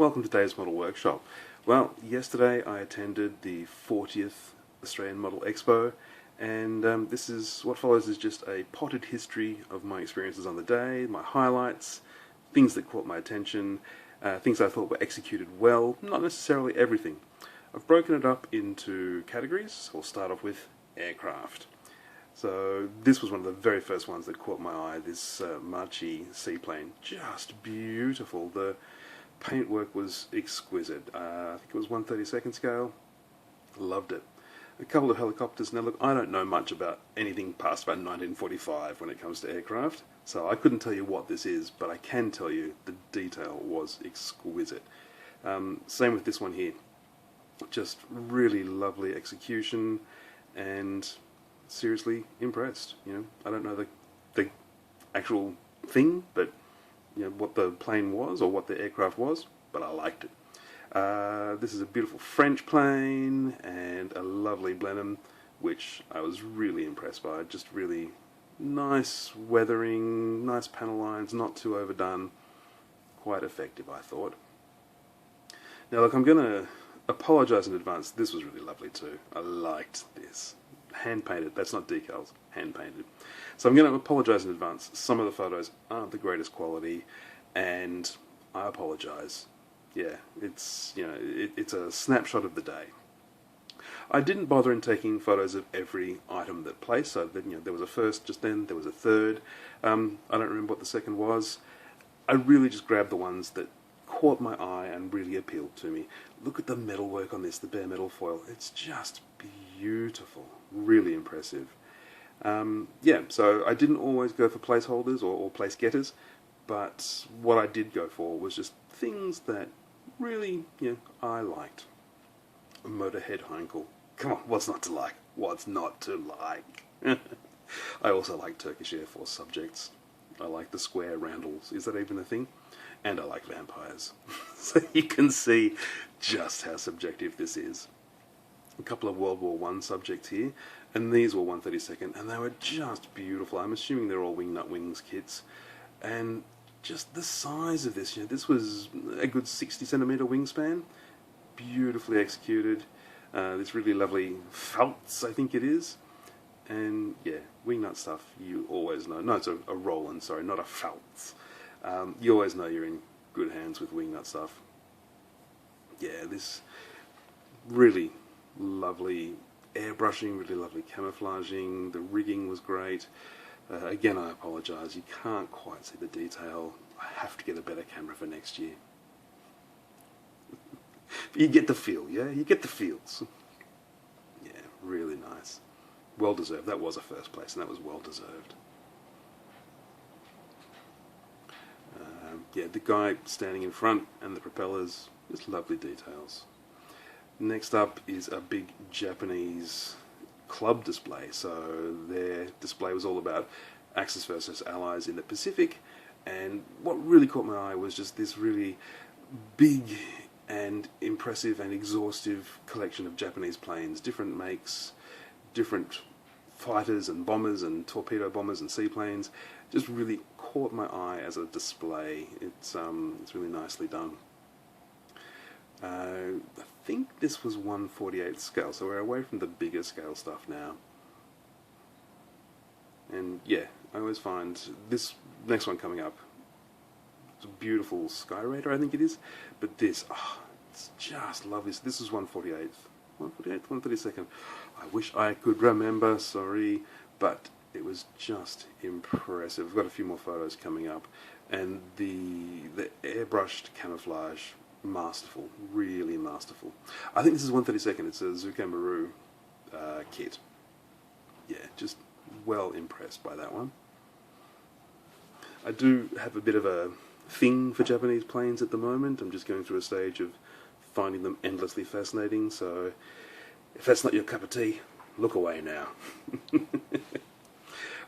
Welcome to today's model workshop. Well, yesterday I attended the 40th Australian Model Expo, and what follows is just a potted history of my experiences on the day, my highlights, things that caught my attention, things I thought were executed well, not necessarily everything. I've broken it up into categories. We'll start off with aircraft. So this was one of the very first ones that caught my eye, this Marchi seaplane. Just beautiful. The paintwork was exquisite. I think it was 1/32 scale. Loved it. A couple of helicopters. Now look, I don't know much about anything past about 1945 when it comes to aircraft, so I couldn't tell you what this is, but I can tell you the detail was exquisite. Same with this one here. Just really lovely execution, and seriously impressed. I don't know the actual thing, but what the plane was or what the aircraft was, but I liked it. This is a beautiful French plane and a lovely Blenheim, which I was really impressed by. Just really nice weathering, nice panel lines, not too overdone, quite effective, I thought. Now look, I'm going to apologise in advance. This was really lovely too. I liked this. Hand painted, that's not decals, hand painted. So I'm going to apologise in advance. Some of the photos aren't the greatest quality, and I apologise. Yeah, it's it's a snapshot of the day. I didn't bother in taking photos of every item that placed. So that, there was a first just then, there was a third. I don't remember what the second was. I really just grabbed the ones that caught my eye and really appealed to me. Look at the metalwork on this, the bare metal foil. It's just beautiful, really impressive. So I didn't always go for placeholders or place getters, but what I did go for was just things that really, I liked. A Motorhead Heinkel. Come on, what's not to like? What's not to like? I also like Turkish Air Force subjects. I like the square roundels. Is that even a thing? And I like vampires. So you can see just how subjective this is. A couple of World War I subjects here, and these were 1/32nd, and they were just beautiful. I'm assuming they're all Wingnut Wings kits, and just the size of this. This was a good 60cm wingspan, beautifully executed. This really lovely felts, I think it is, and yeah, wingnut stuff. You always know. No, it's a Roland. Sorry, not a felts. You always know you're in good hands with wingnut stuff. Yeah, this really lovely airbrushing, really lovely camouflaging. The rigging was great. Again, I apologise, you can't quite see the detail. I have to get a better camera for next year. But you get the feel, yeah? You get the feels. Yeah, really nice. Well deserved. That was a first place, and that was well deserved. The guy standing in front and the propellers, just lovely details. Next up is a big Japanese club display. So their display was all about Axis versus Allies in the Pacific, and what really caught my eye was just this really big and impressive and exhaustive collection of Japanese planes, different makes, different fighters and bombers and torpedo bombers and seaplanes. Just really caught my eye as a display. It's really nicely done. I think this was 1/48 scale, so we're away from the bigger scale stuff now. And yeah, I always find this next one coming up, it's a beautiful Sky Raider, I think it is, but this, it's just lovely. This is 1/48th, 1/32nd. I wish I could remember, sorry, but it was just impressive. We've got a few more photos coming up, and the airbrushed camouflage, masterful, really masterful. I think this is 1/32nd. It's a Zucamburu kit. Yeah, just well impressed by that one. I do have a bit of a thing for Japanese planes at the moment. I'm just going through a stage of finding them endlessly fascinating, so if that's not your cup of tea, look away now.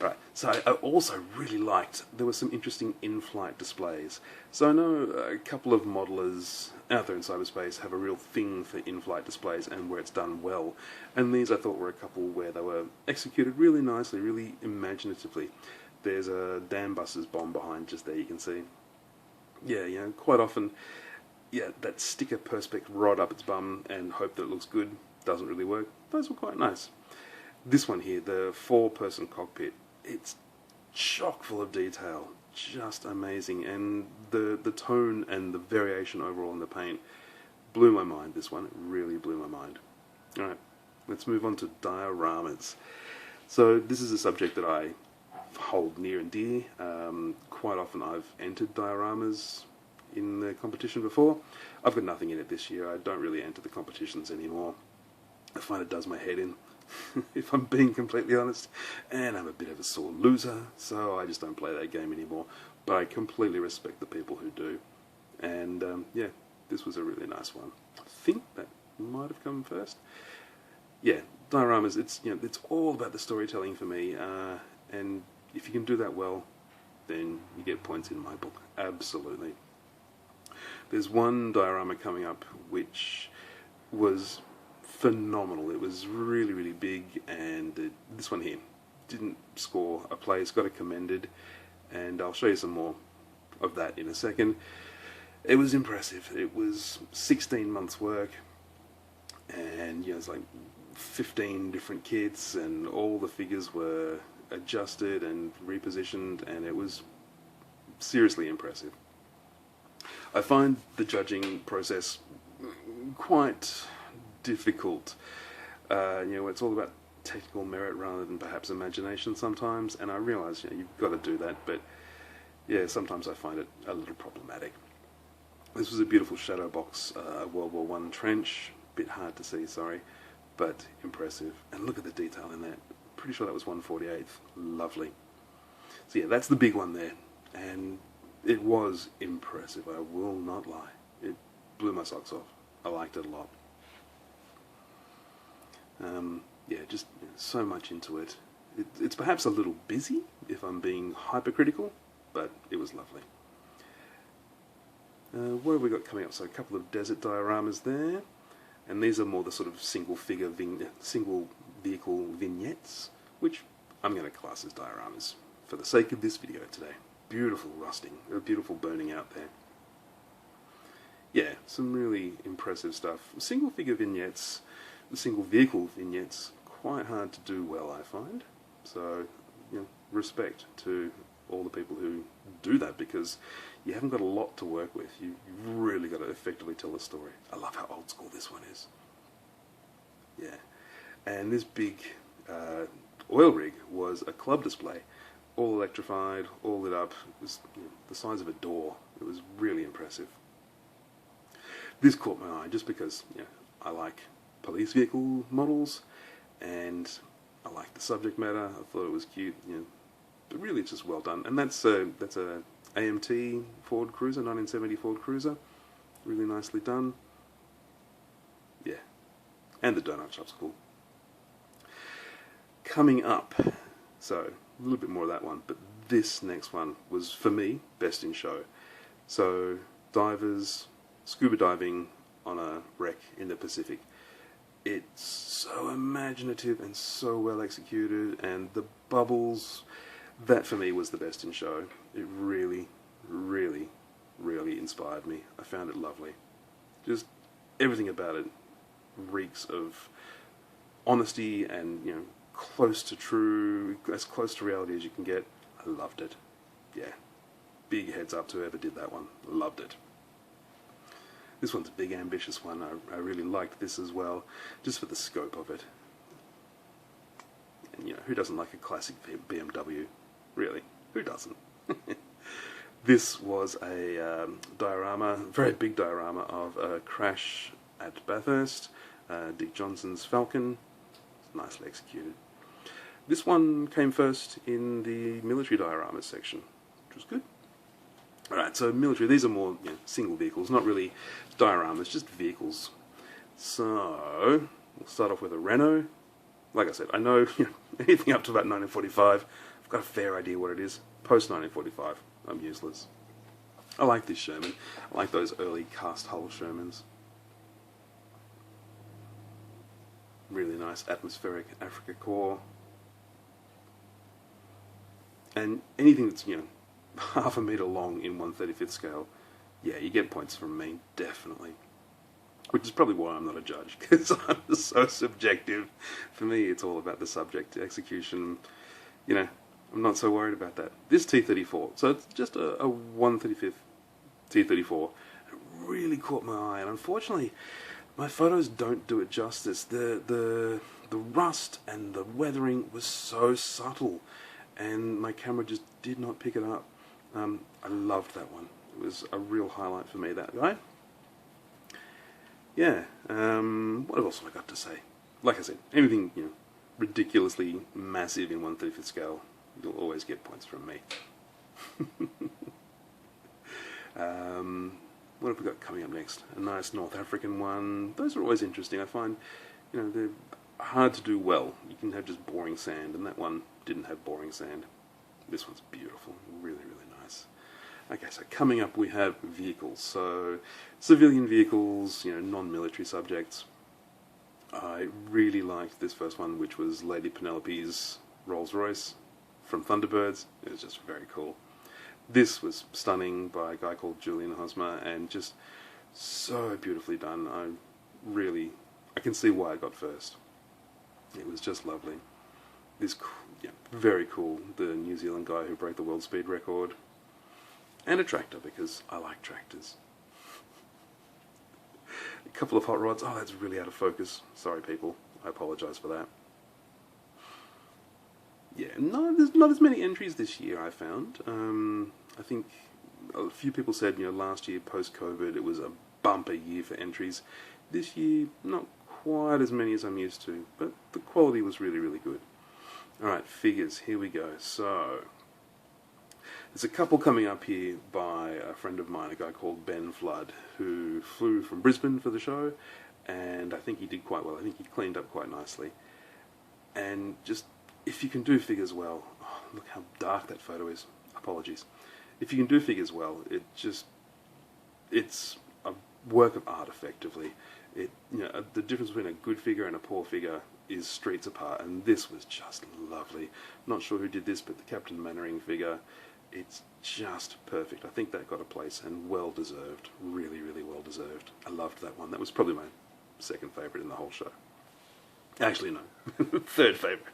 Right, so I also really liked, there were some interesting in-flight displays. So I know a couple of modelers out there in cyberspace have a real thing for in-flight displays and where it's done well. And these I thought were a couple where they were executed really nicely, really imaginatively. There's a Dan Buster's bomb behind just there, you can see. Yeah, quite often yeah, that sticker perspex right up its bum and hope that it looks good doesn't really work. Those were quite nice. This one here, the 4-person cockpit, it's chock full of detail, just amazing, and the tone and the variation overall in the paint blew my mind. This one, it really blew my mind. Alright, let's move on to dioramas. So this is a subject that I hold near and dear. Quite often I've entered dioramas in the competition before. I've got nothing in it this year. I don't really enter the competitions anymore. I find it does my head in, if I'm being completely honest, and I'm a bit of a sore loser, so I just don't play that game anymore. But I completely respect the people who do, and yeah, this was a really nice one. I think that might have come first. Yeah, dioramas. It's it's all about the storytelling for me, and if you can do that well, then you get points in my book. Absolutely. There's one diorama coming up which was phenomenal. It was really, really big, and this one here didn't score a place, got it commended, and I'll show you some more of that in a second. It was impressive. It was 16 months work, and it's like 15 different kits, and all the figures were adjusted and repositioned, and it was seriously impressive. I find the judging process quite difficult. It's all about technical merit rather than perhaps imagination sometimes, and I realise you've got to do that, but yeah, sometimes I find it a little problematic. This was a beautiful shadow box, World War I trench, bit hard to see, sorry, but impressive. And look at the detail in that. Pretty sure that was 1/48th. Lovely. So yeah, that's the big one there, and it was impressive, I will not lie. It blew my socks off. I liked it a lot. Yeah, just so much into it. It's perhaps a little busy, if I'm being hypercritical, but it was lovely. What have we got coming up? So a couple of desert dioramas there, and these are more the sort of single vehicle vignettes, which I'm going to class as dioramas for the sake of this video today. Beautiful rusting, beautiful burning out there. Yeah, some really impressive stuff. Single figure vignettes, single vehicle vignettes, quite hard to do well, I find. So, respect to all the people who do that, because you haven't got a lot to work with. You've really got to effectively tell the story. I love how old school this one is. Yeah, and this big oil rig was a club display, all electrified, all lit up. It was the size of a door. It was really impressive. This caught my eye just because I like police vehicle models, and I like the subject matter. I thought it was cute, but really it's just well done. And that's a AMT Ford Cruiser, 1970 Ford Cruiser, really nicely done. Yeah, and the donut shop's cool. Coming up, so a little bit more of that one, but this next one was, for me, best in show. So divers scuba diving on a wreck in the Pacific. It's so imaginative and so well executed, and the bubbles, that for me was the best in show. It really, really, really inspired me. I found it lovely. Just everything about it reeks of honesty and, close to true, as close to reality as you can get. I loved it. Yeah. Big heads up to whoever did that one. Loved it. This one's a big, ambitious one. I really liked this as well, just for the scope of it. And, who doesn't like a classic BMW? Really, who doesn't? This was a diorama, very big diorama of a crash at Bathurst, Dick Johnson's Falcon. Nicely executed. This one came first in the military dioramas section, which was good. Alright, so military, these are more single vehicles, not really dioramas, just vehicles. So, we'll start off with a Renault. Like I said, I know anything up to about 1945, I've got a fair idea what it is. Post 1945, I'm useless. I like this Sherman. I like those early cast hull Shermans. Really nice atmospheric Africa core. And anything that's, half a metre long in 1/35th scale, Yeah, you get points from me, definitely. Which is probably why I'm not a judge, because I'm so subjective. For me, it's all about the subject. The execution, you know, I'm not so worried about that. This T-34, so it's just a 1/35th T-34. It really caught my eye, and unfortunately, my photos don't do it justice. The rust and the weathering was so subtle, and my camera just did not pick it up. I loved that one. It was a real highlight for me, that guy. Yeah, what else have I got to say? Like I said, anything, ridiculously massive in 1/35th scale, you'll always get points from me. What have we got coming up next? A nice North African one. Those are always interesting. I find, they're hard to do well. You can have just boring sand, and that one didn't have boring sand. This one's beautiful, really, really nice. Okay, so coming up we have vehicles. So, civilian vehicles, non-military subjects. I really liked this first one, which was Lady Penelope's Rolls Royce from Thunderbirds. It was just very cool. This was stunning by a guy called Julian Hosmer, and just so beautifully done. I can see why I got first. It was just lovely. This, very cool. The New Zealand guy who broke the world speed record. And a tractor, because I like tractors. A couple of hot rods. Oh, that's really out of focus. Sorry, people. I apologise for that. Yeah, no, there's not as many entries this year, I found. I think a few people said, last year, post-COVID, it was a bumper year for entries. This year, not quite as many as I'm used to, but the quality was really, really good. Alright, figures, here we go. So, there's a couple coming up here by a friend of mine, a guy called Ben Flood, who flew from Brisbane for the show, and I think he did quite well. I think he cleaned up quite nicely. And just, if you can do figures well, look how dark that photo is. Apologies. If you can do figures well, it's a work of art, effectively. The difference between a good figure and a poor figure is streets apart, and this was just lovely. Not sure who did this, but the Captain Mannering figure, it's just perfect. I think that got a place, and well deserved. Really, really well deserved. I loved that one. That was probably my second favourite in the whole show. Actually, no. Third favourite.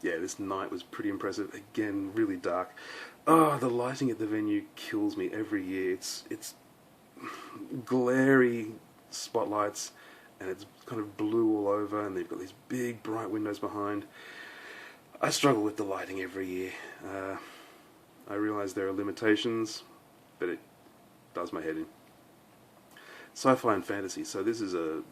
Yeah, this night was pretty impressive. Again, really dark. Oh, the lighting at the venue kills me every year. It's glary spotlights, and it's kind of blue all over, and they've got these big bright windows behind. I struggle with the lighting every year. I realise there are limitations, but it does my head in. Sci-Fi and Fantasy. So this is a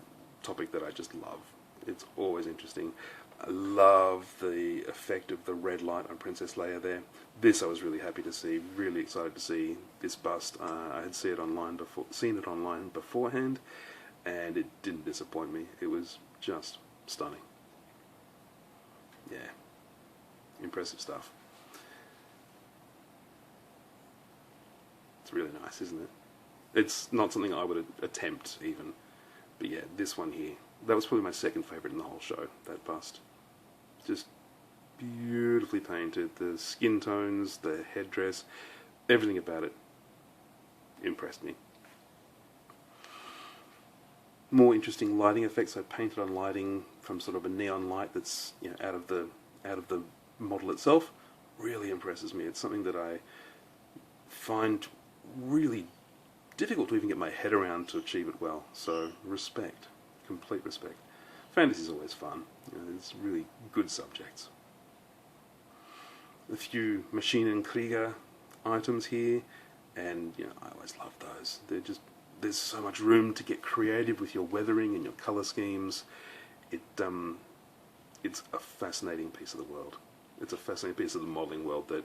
topic that I just love. It's always interesting. I love the effect of the red light on Princess Leia there. This I was really happy to see, really excited to see this bust. I had seen it online beforehand, and it didn't disappoint me. It was just stunning. Yeah, impressive stuff. It's really nice, isn't it? It's not something I would attempt even, but yeah, this one here, that was probably my second favourite in the whole show, that bust. Just beautifully painted, the skin tones, the headdress, everything about it impressed me. More interesting lighting effects. I painted on lighting from sort of a neon light that's out of the model itself. Really impresses me. It's something that I find really difficult to even get my head around to achieve it well. So respect, complete respect. Fantasy's always fun. It's really good subjects. A few Machine and Krieger items here, and I always love those. There's so much room to get creative with your weathering and your colour schemes. It's a fascinating piece of the world. It's a fascinating piece of the modelling world that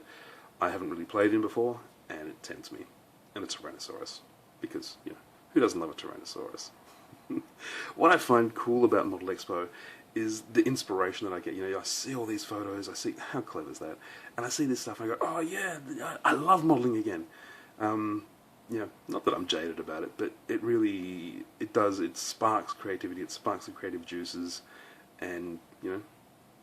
I haven't really played in before, and it tempts me. And a Tyrannosaurus, because who doesn't love a Tyrannosaurus? What I find cool about Model Expo is the inspiration that I get. I see all these photos, I see, how clever is that? And I see this stuff and I go, oh yeah, I love modelling again. Not that I'm jaded about it, but it sparks creativity, it sparks the creative juices, and,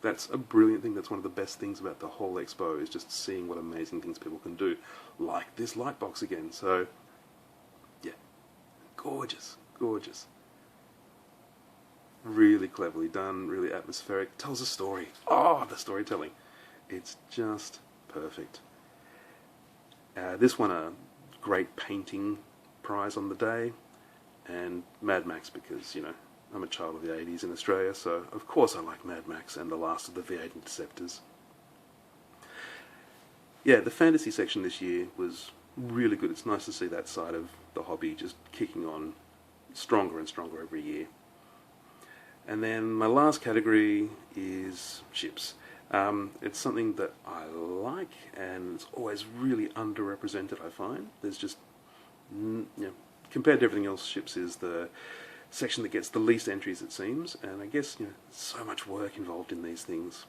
That's a brilliant thing. That's one of the best things about the whole expo, is just seeing what amazing things people can do, like this light box again. So, yeah, gorgeous, gorgeous. Really cleverly done, really atmospheric, tells a story. Oh, the storytelling. It's just perfect. This won a great painting prize on the day, and Mad Max, because, you know, I'm a child of the 80s in Australia, so of course I like Mad Max and the last of the V8 Interceptors. Yeah, the fantasy section this year was really good. It's nice to see that side of the hobby just kicking on stronger and stronger every year. And then my last category is ships. It's something that I like, and it's always really underrepresented, I find. There's just, you know, compared to everything else, ships is the section that gets the least entries, it seems, and I guess, you know, so much work involved in these things.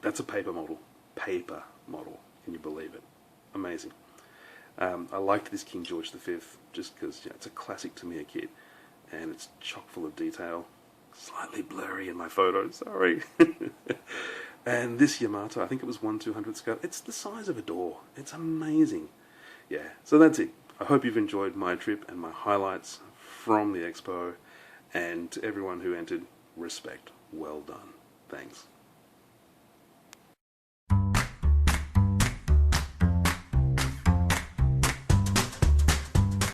That's a paper model. Paper model. Can you believe it? Amazing. I liked this King George V just because, you know, it's a classic Tamiya kit, and it's chock full of detail. Slightly blurry in my photo, sorry. And this Yamato, I think it was 1/200 scale. It's the size of a door. It's amazing. Yeah, so that's it. I hope you've enjoyed my trip and my highlights from the expo. And to everyone who entered, respect. Well done. Thanks.